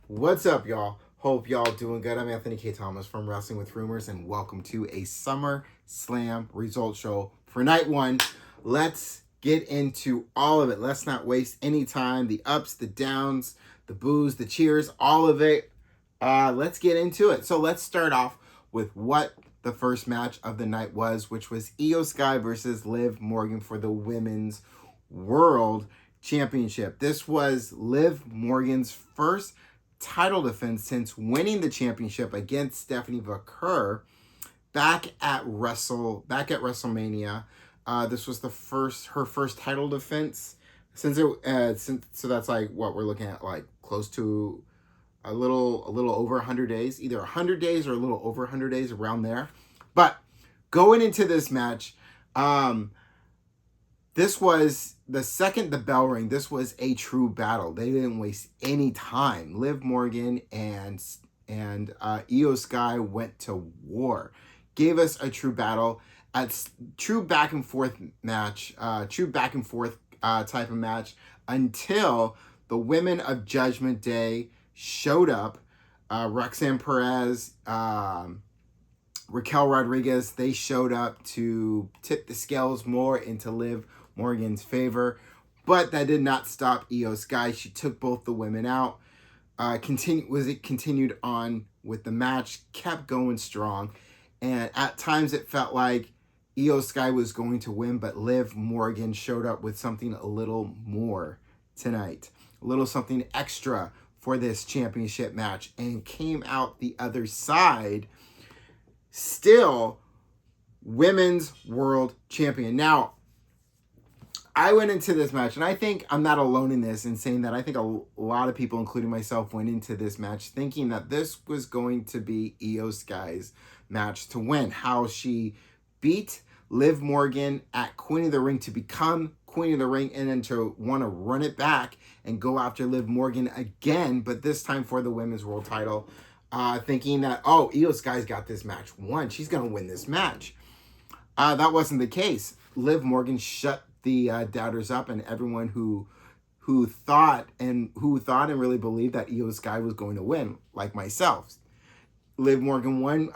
What's up, y'all? Hope y'all doing good. I'm Anthony K. Thomas from Wrestling with Rumors, and welcome to a SummerSlam results show for night one. Let's get into all of it. Let's not waste any time. The ups, the downs, the boos, the cheers, all of it. Let's get into it. So let's start off with what the first match of the night was, which was Io Sky versus Liv Morgan for the Women's World Championship. This was Liv Morgan's first title defense since winning the championship against Stephanie Vaquer back at WrestleMania. This was her first title defense so that's like what we're looking at, like close to a little over 100 days, either 100 days or a little over 100 days, around there. But going into this match, this was the second the bell rang. This was a true battle. They didn't waste any time. Liv Morgan and Io Sky went to war, gave us a true battle, a true back and forth match, type of match, until the women of Judgment Day showed up. Roxanne Perez, Raquel Rodriguez, they showed up to tip the scales more into Liv Morgan's favor, but that did not stop Io Sky. She took both the women out. Continued on with the match, kept going strong, and at times it felt like Io Sky was going to win, but Liv Morgan showed up with something a little more tonight, a little something extra for this championship match, and came out the other side still Women's World Champion. Now, I went into this match, and I think I'm not alone in this in saying that I think a lot of people, including myself, went into this match thinking that this was going to be Io Sky's match to win. How she beat Liv Morgan at Queen of the Ring to become Queen of the Ring, and then to want to run it back and go after Liv Morgan again, but this time for the Women's World title, thinking that, oh, Io Sky's got this match won. She's going to win this match. That wasn't the case. Liv Morgan shut the doubters up, and everyone who thought and really believed that Io Sky was going to win, like myself. Liv Morgan won,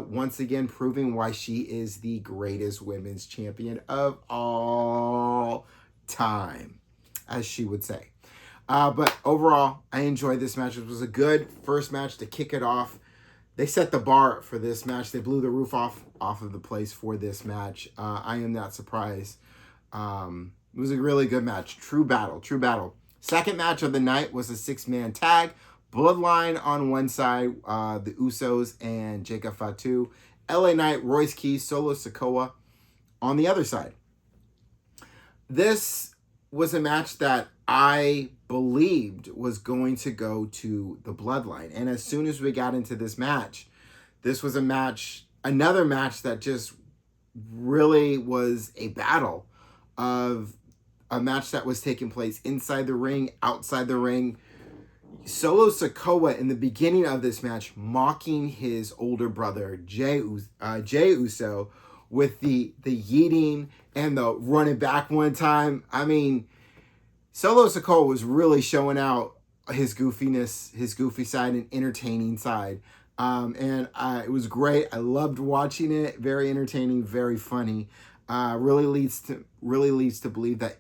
once again proving why she is the greatest women's champion of all time, as she would say. But overall, I enjoyed this match. It was a good first match to kick it off. They set the bar for this match. They blew the roof off of the place for this match. I am not surprised. It was a really good match. True battle. Second match of the night was a 6-man tag. Bloodline on one side, the Usos and Jacob Fatu. LA Knight, Royce Keys, Solo Sikoa on the other side. This was a match that I believed was going to go to the Bloodline. And as soon as we got into this match, this was another match that just really was a battle of a match that was taking place inside the ring, outside the ring. Solo Sikoa in the beginning of this match mocking his older brother Jey Uso with the yeeting and the running back one time. I mean, Solo Sikoa was really showing out his goofiness, his goofy side and entertaining side. It was great. I loved watching it. Very entertaining, very funny. Really leads to believe that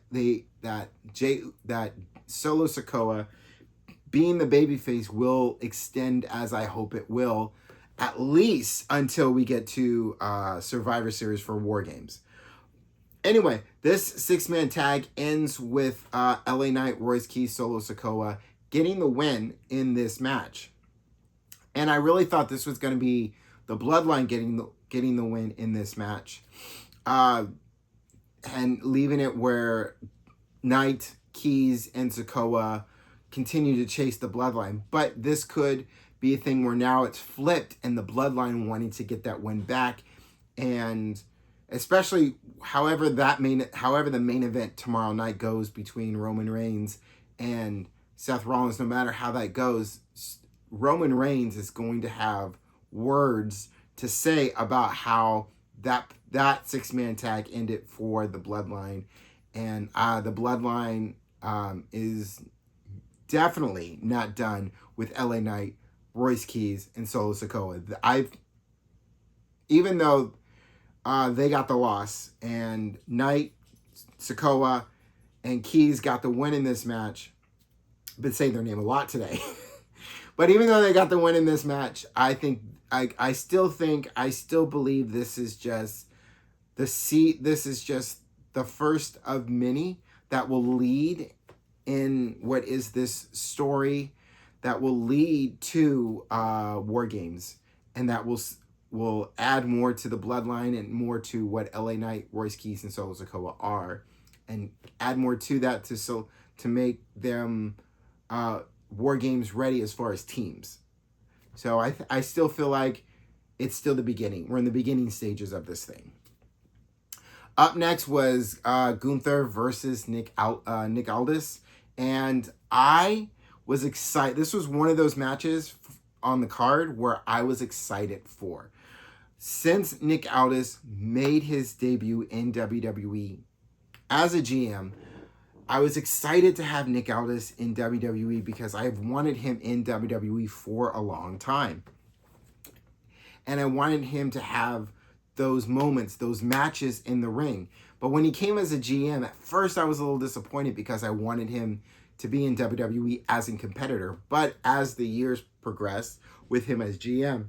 Solo Sikoa, being the babyface, will extend, as I hope it will, at least until we get to Survivor Series for War Games. Anyway, this 6-man tag ends with LA Knight, Royce Keys, Solo Sikoa getting the win in this match. And I really thought this was going to be the Bloodline getting the win in this match. And leaving it where Knight, Keys, and Sikoa continue to chase the Bloodline. But this could be a thing where now it's flipped and the Bloodline wanting to get that win back. And especially however the main event tomorrow night goes between Roman Reigns and Seth Rollins, no matter how that goes, Roman Reigns is going to have words to say about how that 6-man tag ended for the Bloodline. And the Bloodline is definitely not done with LA Knight, Royce Keys, and Solo Sikoa. Even though they got the loss, and Knight, Sikoa, and Keys got the win in this match. I've been saying their name a lot today. But even though they got the win in this match, I still believe this is just the first of many that will lead in what is this story that will lead to War Games, and that will add more to the bloodline and more to what LA Knight, Royce Keys, and Solo Sikoa are, and add more to that to make them War Games ready as far as teams. So I still feel like it's still the beginning. We're in the beginning stages of this thing. Up next was Gunther versus Nick Aldis, and I was excited. This was one of those matches on the card where I was excited for. Since Nick Aldis made his debut in WWE as a GM, I was excited to have Nick Aldis in WWE because I've wanted him in WWE for a long time. And I wanted him to have those moments, those matches in the ring. But when he came as a GM, at first I was a little disappointed because I wanted him to be in WWE as a competitor. But as the years progressed with him as GM,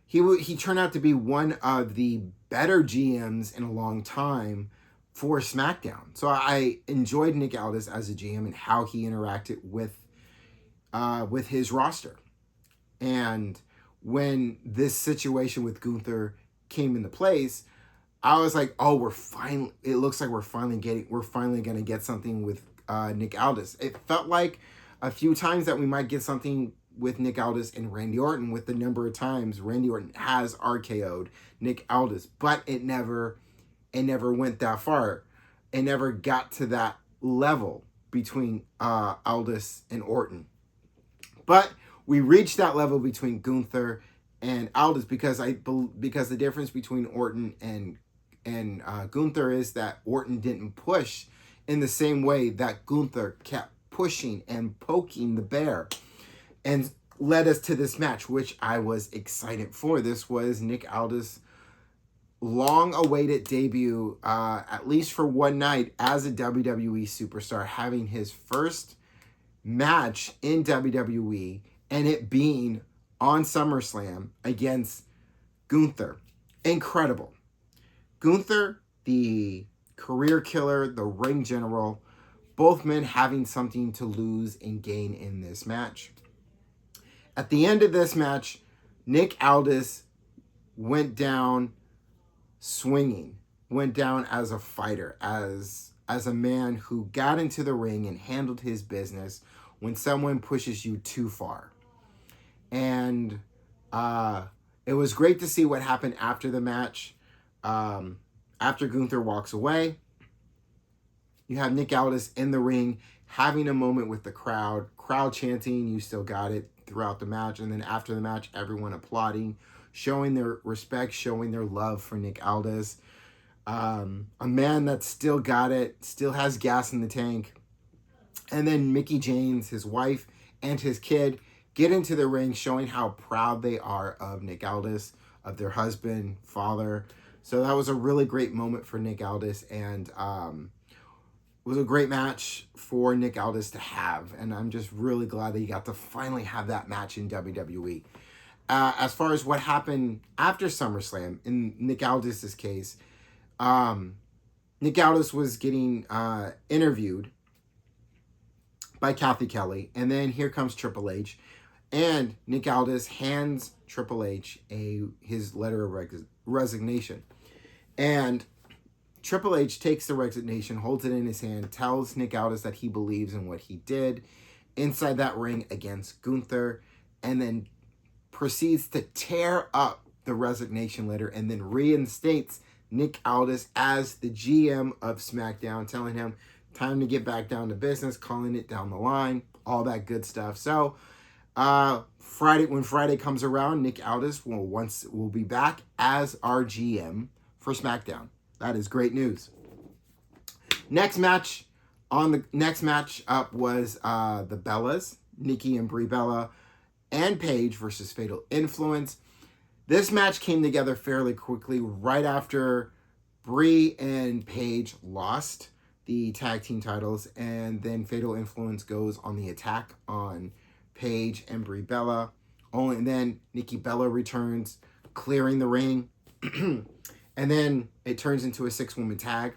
he turned out to be one of the better GMs in a long time for SmackDown. So I enjoyed Nick Aldis as a GM and how he interacted with his roster. And when this situation with Gunther came into place, I was like, oh, it looks like we're finally going to get something with Nick Aldis. It felt like a few times that we might get something with Nick Aldis and Randy Orton, with the number of times Randy Orton has RKO'd Nick Aldis, but it never went that far. It never got to that level between Aldis and Orton. But we reached that level between Gunther and Aldis because the difference between Orton and Gunther is that Orton didn't push in the same way that Gunther kept pushing and poking the bear, and led us to this match, which I was excited for. This was Nick Aldis' long-awaited debut, at least for one night, as a WWE superstar, having his first match in WWE, and it being on SummerSlam against Gunther. Incredible. Gunther, the career killer, the ring general, both men having something to lose and gain in this match. At the end of this match, Nick Aldis went down swinging, went down as a fighter, as a man who got into the ring and handled his business when someone pushes you too far. And it was great to see what happened after the match. After Gunther walks away, you have Nick Aldis in the ring having a moment with the crowd chanting, "You still got it," throughout the match. And then after the match, everyone applauding, showing their respect, showing their love for Nick Aldis. A man that still got it, still has gas in the tank. And then Mickie James, his wife, and his kid get into the ring, showing how proud they are of Nick Aldis, of their husband, father. So that was a really great moment for Nick Aldis, and it was a great match for Nick Aldis to have. And I'm just really glad that he got to finally have that match in WWE. As far as what happened after SummerSlam, in Nick Aldis' case, Nick Aldis was getting interviewed by Kathy Kelly, and then here comes Triple H, and Nick Aldis hands Triple H his letter of resignation, and Triple H takes the resignation, holds it in his hand, tells Nick Aldis that he believes in what he did inside that ring against Gunther, and then proceeds to tear up the resignation letter and then reinstates Nick Aldis as the GM of SmackDown, telling him time to get back down to business, calling it down the line, all that good stuff. So when Friday comes around, Nick Aldis will be back as our GM for SmackDown. That is great news. Next match On the next match up was the Bellas, Nikki and Brie Bella, and Paige versus Fatal Influence. This match came together fairly quickly right after Brie and Paige lost the tag team titles, and then Fatal Influence goes on the attack on Paige and Brie Bella. And then Nikki Bella returns, clearing the ring, and then it turns into a 6-woman tag.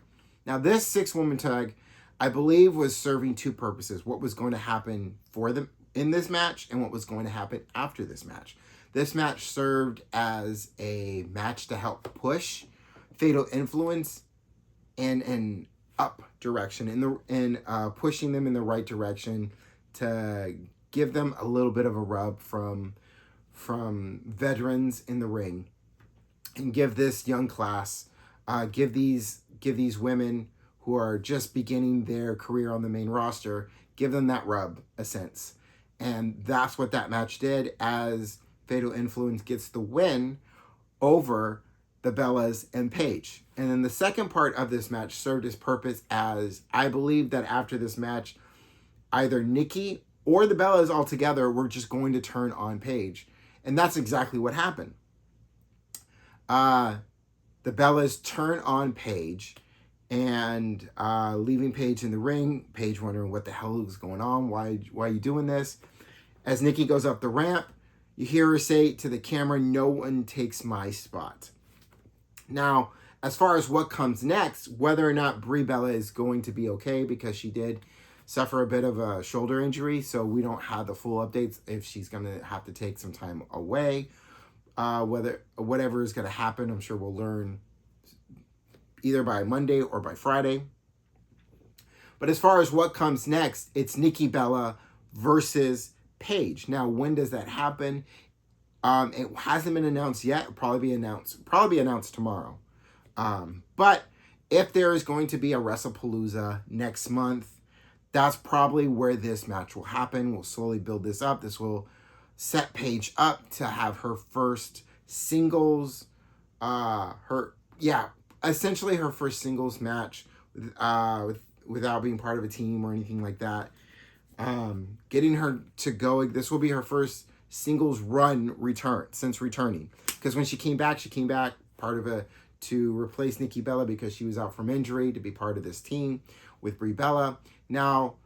Now, this 6-woman tag, I believe, was serving two purposes: what was going to happen for them in this match and what was going to happen after this match. This match served as a match to help push Fatal Influence in an up direction, in pushing them in the right direction, to give them a little bit of a rub from veterans in the ring, and give this young class, give these women who are just beginning their career on the main roster, give them that rub, a sense. And that's what that match did, as Fatal Influence gets the win over the Bellas and Paige. And then the second part of this match served its purpose, as I believe that after this match, either Nikki or the Bellas altogether were just going to turn on Paige. And that's exactly what happened. The Bellas turn on Paige, and leaving Paige in the ring. Paige wondering what the hell is going on. Why are you doing this? As Nikki goes up the ramp, you hear her say to the camera, "No one takes my spot." Now, as far as what comes next, whether or not Brie Bella is going to be okay, because she did suffer a bit of a shoulder injury, so we don't have the full updates if she's going to have to take some time away. Whatever is going to happen, I'm sure we'll learn either by Monday or by Friday. But as far as what comes next, it's Nikki Bella versus Paige. Now, when does that happen? It hasn't been announced yet. It'll probably be announced tomorrow. But if there is going to be a WrestlePalooza next month, that's probably where this match will happen. We'll slowly build this up. This will set Paige up to have her first singles, essentially her first singles match without being part of a team or anything like that. Getting her to go. This will be her first singles run since returning. Because when she came back to replace Nikki Bella because she was out from injury, to be part of this team with Brie Bella. Now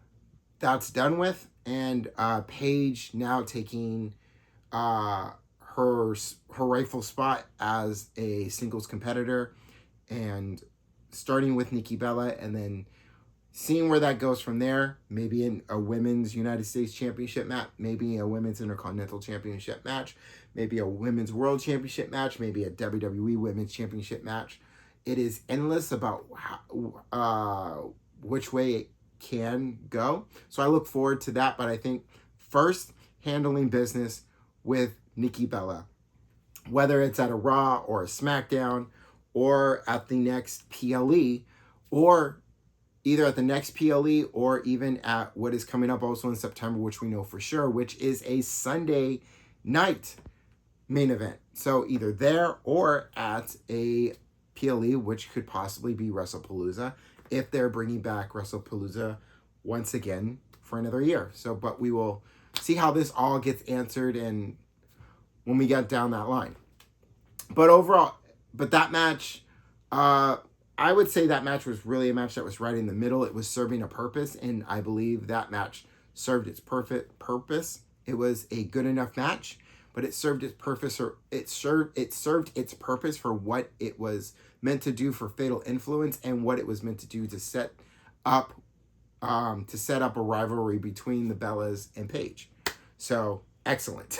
that's done with, and Paige now taking her rightful spot as a singles competitor, and starting with Nikki Bella, and then seeing where that goes from there. Maybe in a women's United States Championship match, maybe a women's Intercontinental Championship match, maybe a women's World Championship match, maybe a WWE Women's Championship match. It is endless about which way it can go. So I look forward to that, but I think first, handling business with Nikki Bella, whether it's at a Raw or a SmackDown or at the next PLE, or either at the next PLE or even at what is coming up also in September, which we know for sure, which is a Sunday night main event. So either there or at a PLE, which could possibly be WrestlePalooza, if they're bringing back WrestlePalooza once again for another year. So, but we will see how this all gets answered and when we get down that line. But overall, that match, I would say that match was really a match that was right in the middle. It was serving a purpose, and I believe that match served its perfect purpose. It was a good enough match, but it served its purpose, or it served its purpose for what it was meant to do for Fatal Influence, and what it was meant to do to set up a rivalry between the Bellas and Paige. So excellent.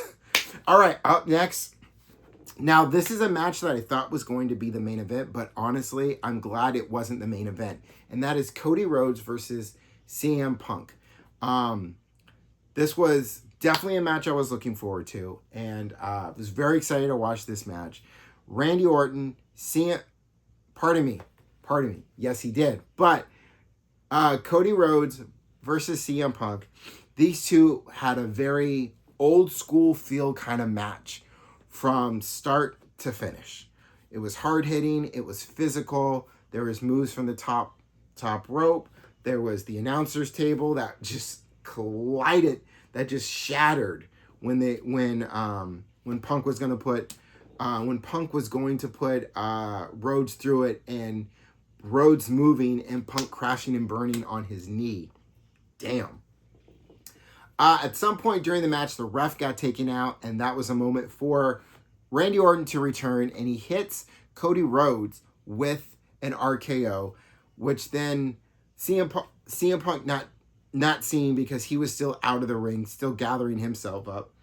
All right, up next. Now, this is a match that I thought was going to be the main event, but honestly, I'm glad it wasn't the main event. And that is Cody Rhodes versus CM Punk. This was definitely a match I was looking forward to, and I was very excited to watch this match. Randy Orton, pardon me. Yes, he did. But Cody Rhodes versus CM Punk, these two had a very old school feel kind of match from start to finish. It was hard hitting. It was physical. There was moves from the top rope. There was the announcer's table that just collided, that just shattered when Punk was going to put Rhodes through it, and Rhodes moving and Punk crashing and burning on his knee. Damn. At some point during the match, the ref got taken out, and that was a moment for Randy Orton to return, and he hits Cody Rhodes with an RKO, which then CM Punk not seeing because he was still out of the ring, still gathering himself up.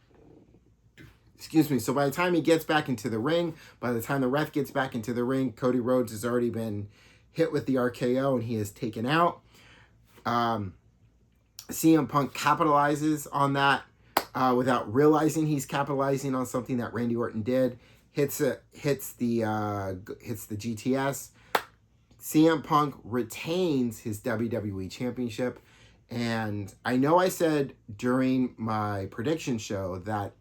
Excuse me. So by the time he gets back into the ring, by the time the ref gets back into the ring, Cody Rhodes has already been hit with the RKO and he is taken out. CM Punk capitalizes on that without realizing he's capitalizing on something that Randy Orton did. Hits the GTS. CM Punk retains his WWE Championship. And I know I said during my prediction show that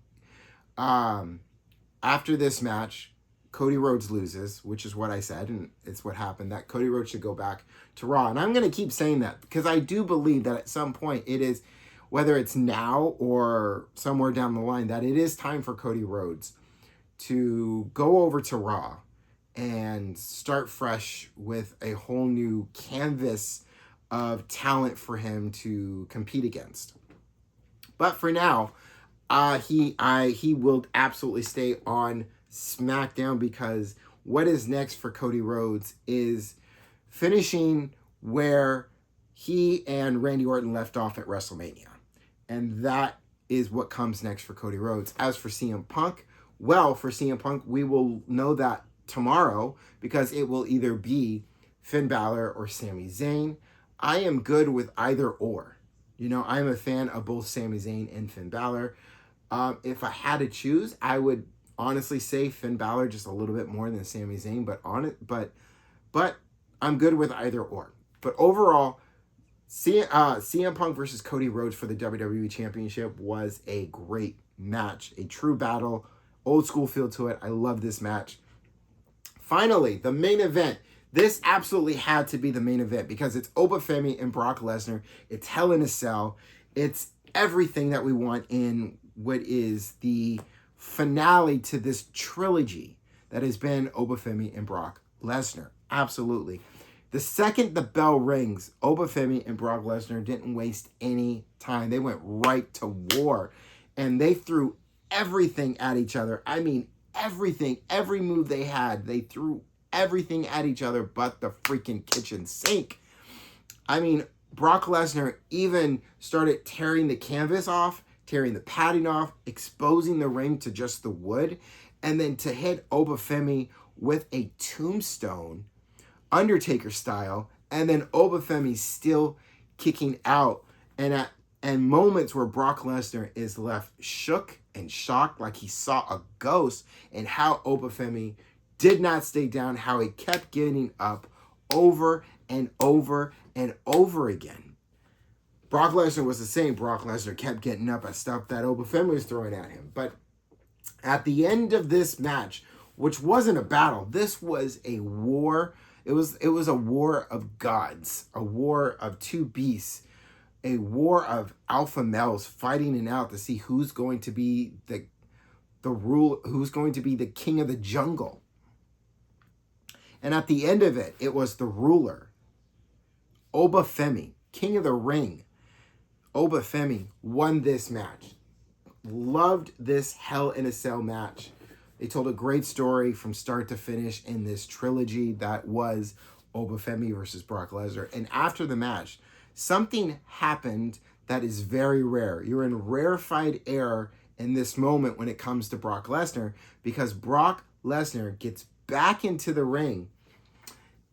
after this match, Cody Rhodes loses, which is what I said, and it's what happened, that Cody Rhodes should go back to Raw. And I'm going to keep saying that because I do believe that at some point it is, whether it's now or somewhere down the line, that it is time for Cody Rhodes to go over to Raw and start fresh with a whole new canvas of talent for him to compete against. But for now, he will absolutely stay on SmackDown, because what is next for Cody Rhodes is finishing where he and Randy Orton left off at WrestleMania. And that is what comes next for Cody Rhodes. As for CM Punk, well, for CM Punk, we will know that tomorrow, because it will either be Finn Balor or Sami Zayn. I am good with either or. You know, I'm a fan of both Sami Zayn and Finn Balor. If I had to choose, I would honestly say Finn Balor just a little bit more than Sami Zayn, but I'm good with either or. But overall, CM Punk versus Cody Rhodes for the WWE Championship was a great match, a true battle, old school feel to it. I love this match. Finally, the main event. This absolutely had to be the main event because it's Obafemi and Brock Lesnar. It's Hell in a Cell. It's everything that we want in what is the finale to this trilogy that has been Obafemi and Brock Lesnar. Absolutely. The second the bell rings, Obafemi and Brock Lesnar didn't waste any time. They went right to war, and they threw everything at each other. I mean, everything, every move they had, they threw everything at each other but the freaking kitchen sink. I mean, Brock Lesnar even started tearing the canvas off, tearing the padding off, exposing the ring to just the wood, and then to hit Obafemi with a tombstone, Undertaker style, and then Obafemi still kicking out, and moments where Brock Lesnar is left shook and shocked like he saw a ghost, and how Obafemi did not stay down, how he kept getting up over and over and over again. Brock Lesnar was the same. Brock Lesnar kept getting up at stuff that Obafemi was throwing at him. But at the end of this match, which wasn't a battle, this was a war. It was a war of gods, a war of two beasts, a war of alpha males fighting it out to see who's going to be the who's going to be the king of the jungle. And at the end of it, it was the ruler, Obafemi, king of the ring. Obafemi won this match. Loved this Hell in a Cell match. They told a great story from start to finish in this trilogy that was Obafemi versus Brock Lesnar. And after the match, something happened that is very rare. You're in rarefied air in this moment when it comes to Brock Lesnar, because Brock Lesnar gets back into the ring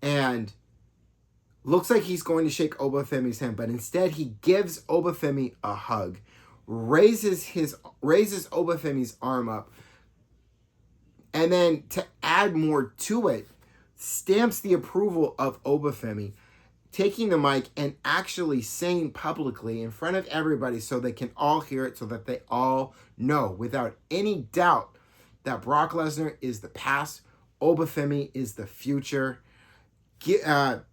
and looks like he's going to shake Obafemi's hand, but instead he gives Obafemi a hug, raises Obafemi's arm up, and then to add more to it, stamps the approval of Obafemi, taking the mic and actually saying publicly in front of everybody so they can all hear it, so that they all know without any doubt that Brock Lesnar is the past, Obafemi is the future,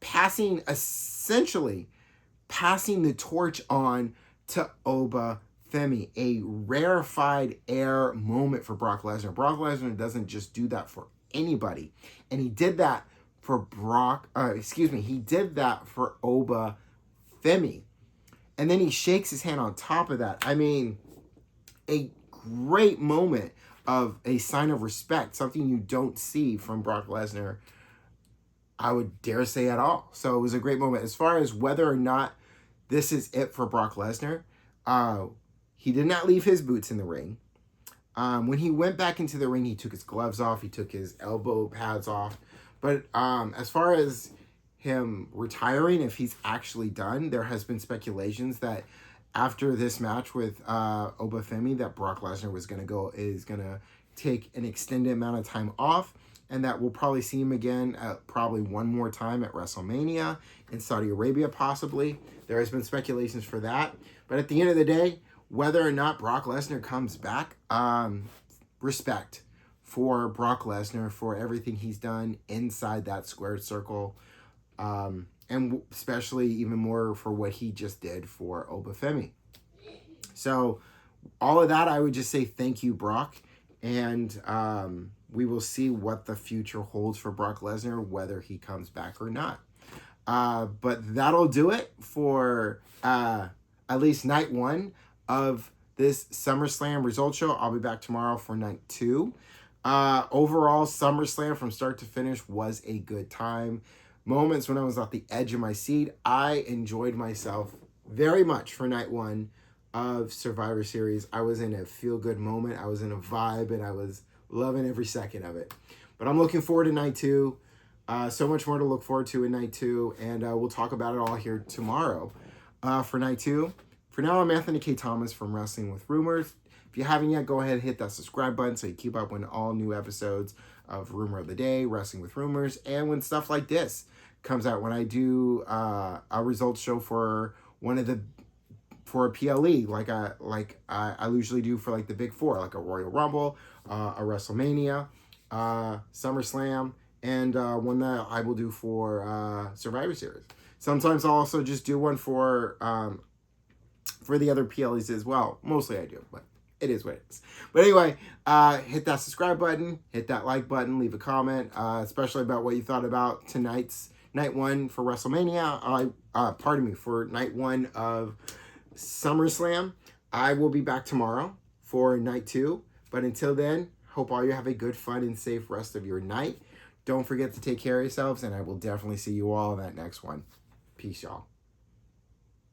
passing essentially passing the torch on to Oba Femi, a rarefied air moment for Brock Lesnar. Brock Lesnar doesn't just do that for anybody, and he did that for he did that for Oba Femi, and then he shakes his hand on top of that. I mean, a great moment of a sign of respect, something you don't see from Brock Lesnar, I would dare say, at all. So it was a great moment. As far as whether or not this is it for Brock Lesnar, he did not leave his boots in the ring. When he went back into the ring, he took his gloves off, he took his elbow pads off. But as far as him retiring, if he's actually done, there has been speculations that after this match with Oba Femi, that Brock Lesnar is gonna take an extended amount of time off, and that we'll probably see him again probably one more time at WrestleMania in Saudi Arabia, possibly. There has been speculations for that. But at the end of the day, whether or not Brock Lesnar comes back, respect for Brock Lesnar for everything he's done inside that squared circle, and especially even more for what he just did for Oba Femi. So all of that, I would just say thank you, Brock, and we will see what the future holds for Brock Lesnar, whether he comes back or not. But that'll do it for at least night one of this SummerSlam results show. I'll be back tomorrow for night 2. Overall, SummerSlam from start to finish was a good time. Moments when I was at the edge of my seat. I enjoyed myself very much for night 1 of Survivor Series. I was in a feel-good moment. I was in a vibe, and I was loving every second of it. But I'm looking forward to night 2. So much more to look forward to in night 2, and we'll talk about it all here tomorrow for night 2. For now, I'm Anthony K. Thomas from Wrestling with Rumors. If you haven't yet, go ahead and hit that subscribe button so you keep up when all new episodes of Rumor of the Day, Wrestling with Rumors, and when stuff like this comes out. When I do a results show for a PLE, like I usually do for like the Big Four, like a Royal Rumble, a WrestleMania, SummerSlam, and one that I will do for Survivor Series. Sometimes I'll also just do one for the other PLEs as well. Mostly I do, but it is what it is. But anyway, hit that subscribe button, hit that like button, leave a comment, especially about what you thought about tonight's night 1 for WrestleMania. For night 1 of SummerSlam. I will be back tomorrow for night 2. But until then, hope all you have a good, fun, and safe rest of your night. Don't forget to take care of yourselves, and I will definitely see you all in that next one. Peace, y'all.